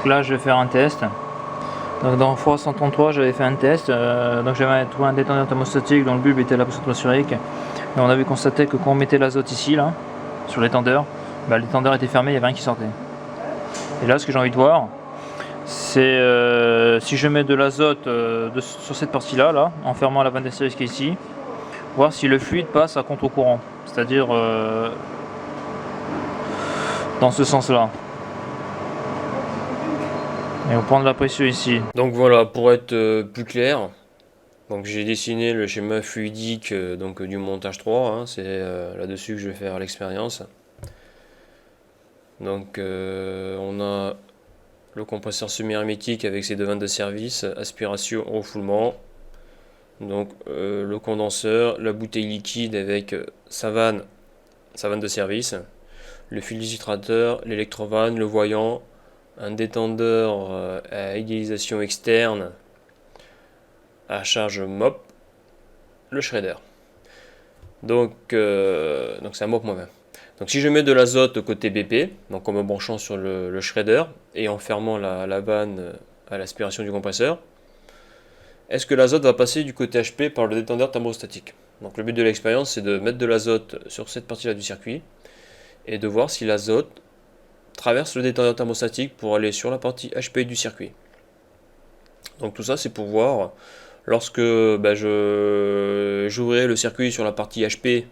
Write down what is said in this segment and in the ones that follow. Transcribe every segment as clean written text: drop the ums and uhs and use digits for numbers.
Donc là je vais faire un test. Donc dans FROID 133 j'avais fait un test, donc j'avais trouvé un détendeur thermostatique dont le bulbe était à la pression atmosphérique. Et on avait constaté que quand on mettait l'azote ici, là, sur l'étendeur, l'étendeur était fermé, il n'y avait rien qui sortait. Et là ce que j'ai envie de voir, c'est si je mets de l'azote sur cette partie là, en fermant la vanne de service qui est ici, voir si le fluide passe à contre-courant, c'est-à-dire dans ce sens-là. Et on prend de la pression ici. Donc voilà, pour être plus clair, donc j'ai dessiné le schéma fluidique donc, du montage 3, hein, c'est là-dessus que je vais faire l'expérience. Donc on a le compresseur semi-hermétique avec ses deux vannes de service, aspiration, refoulement. Donc le condenseur, la bouteille liquide avec sa vanne de service, le fil déshydrateur, l'électrovanne, le voyant, un détendeur à égalisation externe à charge MOP, le shredder. Donc c'est un MOP-20. Donc si je mets de l'azote côté BP, donc en me branchant sur le shredder et en fermant la vanne à l'aspiration du compresseur, est-ce que l'azote va passer du côté HP par le détendeur thermostatique? Donc le but de l'expérience, c'est de mettre de l'azote sur cette partie-là du circuit et de voir si l'azote traverse le détendeur thermostatique pour aller sur la partie HP du circuit. Donc tout ça, c'est pour voir lorsque j'ouvrirai le circuit sur la partie HP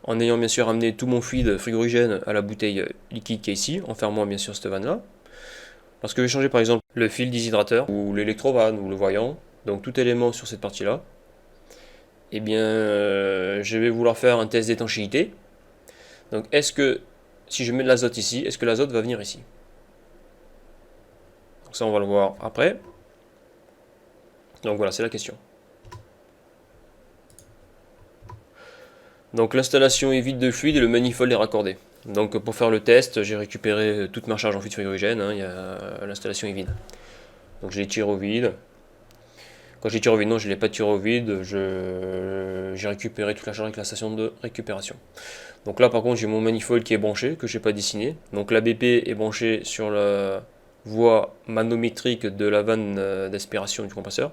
en ayant bien sûr amené tout mon fluide frigorigène à la bouteille liquide qui est ici, en fermant bien sûr cette vanne là. Lorsque je vais changer par exemple le fil déshydrateur ou l'électrovanne ou le voyant, donc tout élément sur cette partie là, eh bien je vais vouloir faire un test d'étanchéité. Donc est-ce que si je mets de l'azote ici, est-ce que l'azote va venir ici? Donc ça on va le voir après. Donc voilà, c'est la question. Donc l'installation est vide de fluide et le manifold est raccordé. Donc pour faire le test, j'ai récupéré toute ma charge en fluide frigorigène, hein, l'installation est vide. Donc je l'ai tiré au vide. Quand j'ai tiré au vide, non, je ne l'ai pas tiré au vide, j'ai récupéré toute la charge avec la station de récupération. Donc là par contre j'ai mon manifold qui est branché, que je n'ai pas dessiné. Donc la BP est branchée sur la voie manométrique de la vanne d'aspiration du compresseur.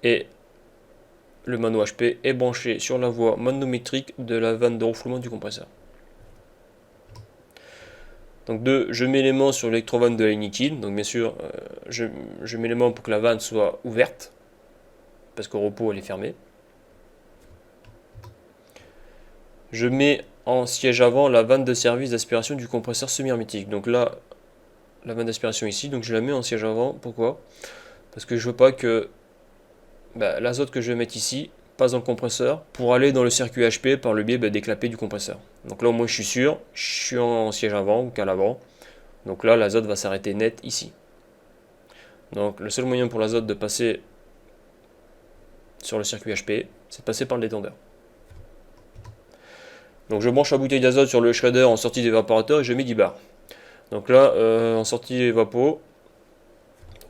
Et le mano HP est branché sur la voie manométrique de la vanne de refoulement du compresseur. Donc je mets l'aimant sur l'électrovanne de la ligne liquide. Donc bien sûr, je mets l'aimant pour que la vanne soit ouverte, parce qu'au repos elle est fermée. Je mets en siège avant la vanne de service d'aspiration du compresseur semi-hermétique. Donc là, la vanne d'aspiration ici, donc je la mets en siège avant. Pourquoi? Parce que je veux pas que l'azote que je vais mettre ici passe dans le compresseur pour aller dans le circuit HP par le biais des clapets du compresseur. Donc là au moins je suis sûr, je suis en siège avant ou qu'à l'avant. Donc là l'azote va s'arrêter net ici. Donc le seul moyen pour l'azote de passer sur le circuit HP, c'est de passer par le détendeur. Donc je branche la bouteille d'azote sur le shredder en sortie d'évaporateur et je mets 10 bars. Donc là en sortie évapo,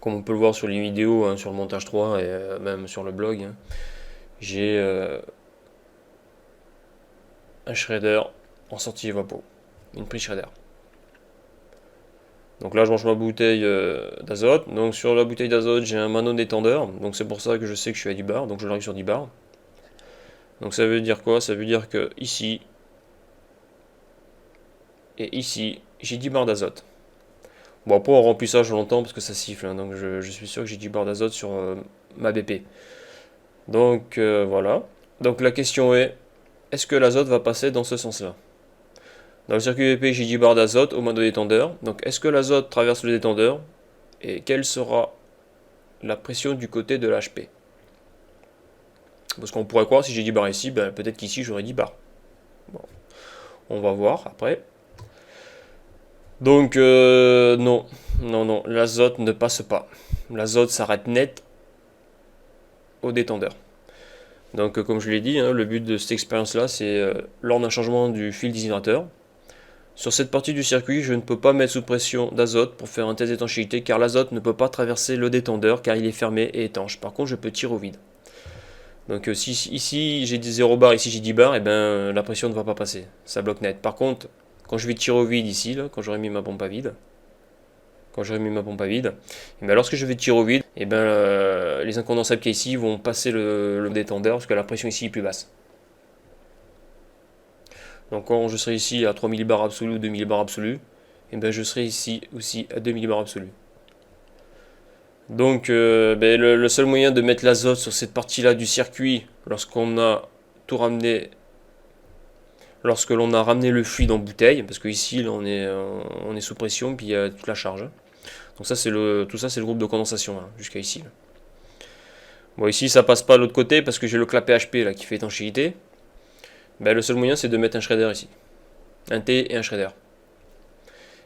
comme on peut le voir sur les vidéos, hein, sur le montage 3 et même sur le blog, hein, j'ai un shredder en sortie évapo, une prise shredder. Donc là je branche ma bouteille d'azote. Donc sur la bouteille d'azote j'ai un mano détendeur. Donc c'est pour ça que je sais que je suis à 10 bars. Donc je l'arrive sur 10 bars. Donc ça veut dire quoi? Ça veut dire que ici et ici j'ai 10 bars d'azote. Bon après en remplissage longtemps parce que ça siffle. Hein, donc je suis sûr que j'ai 10 bars d'azote sur ma BP. Donc voilà. Donc la question est-ce que l'azote va passer dans ce sens-là? Dans le circuit BP, j'ai 10 bars d'azote au mano détendeur. Donc est-ce que l'azote traverse le détendeur? Et quelle sera la pression du côté de l'HP? Parce qu'on pourrait croire, si j'ai 10 bars ici, peut-être qu'ici j'aurai 10 bars. Bon, on va voir après. Donc non, l'azote ne passe pas. L'azote s'arrête net au détendeur. Donc comme je l'ai dit, hein, le but de cette expérience-là, c'est lors d'un changement du fil déshydrateur. Sur cette partie du circuit, je ne peux pas mettre sous pression d'azote pour faire un test d'étanchéité car l'azote ne peut pas traverser le détendeur car il est fermé et étanche. Par contre, je peux tirer au vide. Donc si ici j'ai 0 bar, ici j'ai 10 bars, et la pression ne va pas passer. Ça bloque net. Par contre, quand je vais tirer au vide ici, là, quand j'aurai mis ma pompe à vide, quand j'aurai mis ma pompe à vide. Et bien lorsque je vais tirer au vide, et ben, les incondensables qui ici vont passer le détendeur parce que la pression ici est plus basse. Donc quand je serai ici à 3 millibars absolus ou 2 millibars absolus, et ben je serai ici aussi à 2 millibars absolus. Donc ben, le seul moyen de mettre l'azote sur cette partie-là du circuit, lorsqu'on a tout ramené, lorsque l'on a ramené le fluide en bouteille, parce que ici là, on est sous pression, puis il y a toute la charge. Donc ça c'est tout ça c'est le groupe de condensation hein, jusqu'à ici. Là. Bon ici ça passe pas de l'autre côté parce que j'ai le clapet HP là qui fait étanchéité. Ben, le seul moyen c'est de mettre un shredder ici, un T et un shredder.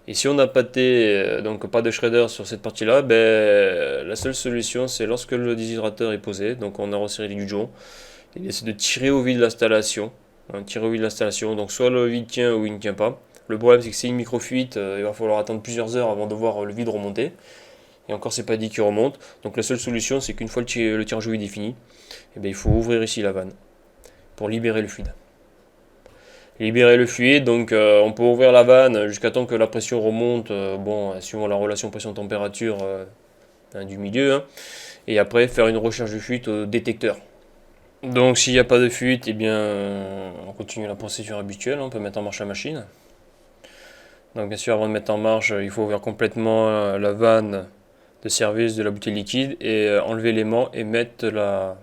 Et si on n'a pas de T, donc pas de shredder sur cette partie là, ben, la seule solution c'est lorsque le déshydrateur est posé, donc on a resserré les dudgeons, c'est de tirer au vide l'installation. Tirer au vide l'installation, donc soit le vide tient ou il ne tient pas. Le problème c'est que c'est une microfuite, il va falloir attendre plusieurs heures avant de voir le vide remonter. Et encore c'est pas dit qu'il remonte. Donc la seule solution c'est qu'une fois le tirage au vide est fini, et bien, il faut ouvrir ici la vanne pour libérer le fluide. Libérer le fluide, donc on peut ouvrir la vanne jusqu'à temps que la pression remonte, bon, suivant la relation pression-température du milieu, hein, et après faire une recherche de fuite au détecteur. Donc s'il n'y a pas de fuite, eh bien, on continue la procédure habituelle, on peut mettre en marche la machine. Donc bien sûr avant de mettre en marche, il faut ouvrir complètement la vanne de service de la bouteille liquide et enlever l'aimant et mettre la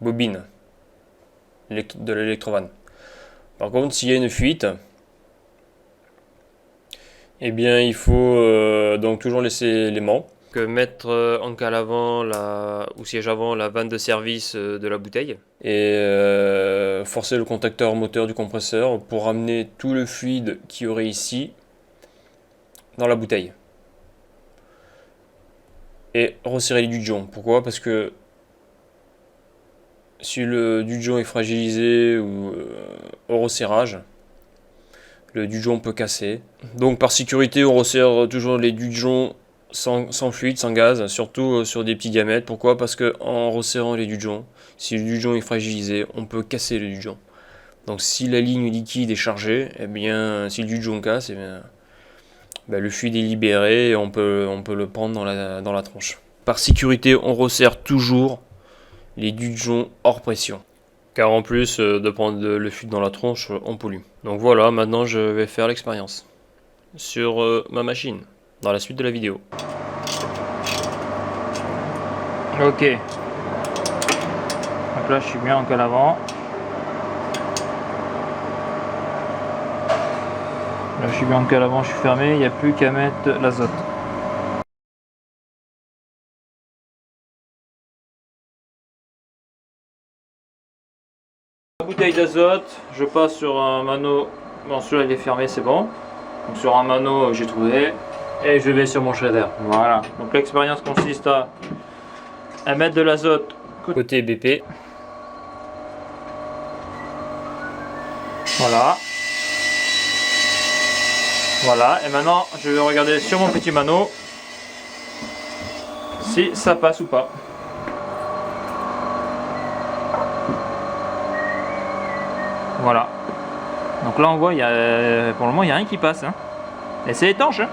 bobine de l'électrovanne. Par contre, s'il y a une fuite, eh bien, il faut donc toujours laisser l'aimant. Mettre en cale avant ou siège avant la vanne de service de la bouteille et forcer le contacteur moteur du compresseur pour ramener tout le fluide qu'il y aurait ici dans la bouteille. Et resserrer les dudgeons. Pourquoi? Parce que si le dudgeon est fragilisé ou au resserrage, le dudgeon peut casser. Donc par sécurité, on resserre toujours les dudgeons sans fluide, sans gaz, surtout sur des petits diamètres. Pourquoi? Parce que en resserrant les dudgeons, si le dudgeon est fragilisé, on peut casser le dudgeon. Donc si la ligne liquide est chargée, eh bien, si le dudgeon casse, eh bien, le fluide est libéré et on peut le prendre dans la tronche. Par sécurité, on resserre toujours les dudgeons hors pression. Car en plus de prendre le fluide dans la tronche, on pollue. Donc voilà, maintenant je vais faire l'expérience sur ma machine, dans la suite de la vidéo. Ok. Donc là je suis bien en cale avant. Là je suis bien en cale avant, je suis fermé, il n'y a plus qu'à mettre l'azote. Bouteille d'azote, je passe sur un mano, bon celui-là il est fermé, c'est bon. Donc sur un mano j'ai trouvé et je vais sur mon shredder. Voilà, donc l'expérience consiste à mettre de l'azote Côté BP. Voilà. Voilà, et maintenant je vais regarder sur mon petit mano si ça passe ou pas. Voilà. Donc là on voit, pour le moment il n'y a rien qui passe. Hein. Et c'est étanche. Hein.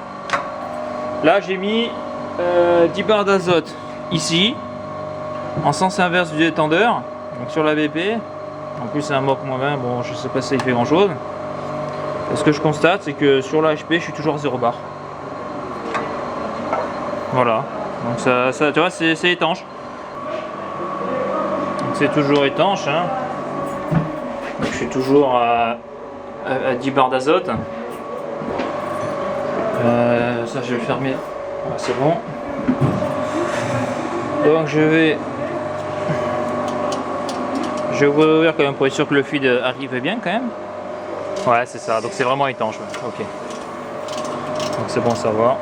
Là j'ai mis 10 barres d'azote ici, en sens inverse du détendeur, donc sur la BP. En plus c'est un moque -20, bon je sais pas si ça y fait grand chose. Et ce que je constate c'est que sur la HP je suis toujours à 0 bar. Voilà. Donc ça tu vois c'est étanche. Donc c'est toujours étanche. Hein. Je suis toujours à 10 barres d'azote. Ça je vais le fermer. Voilà, c'est bon. Donc je vais ouvrir quand même pour être sûr que le fluide arrive bien quand même. Ouais c'est ça, donc c'est vraiment étanche. Ok. Donc c'est bon à savoir.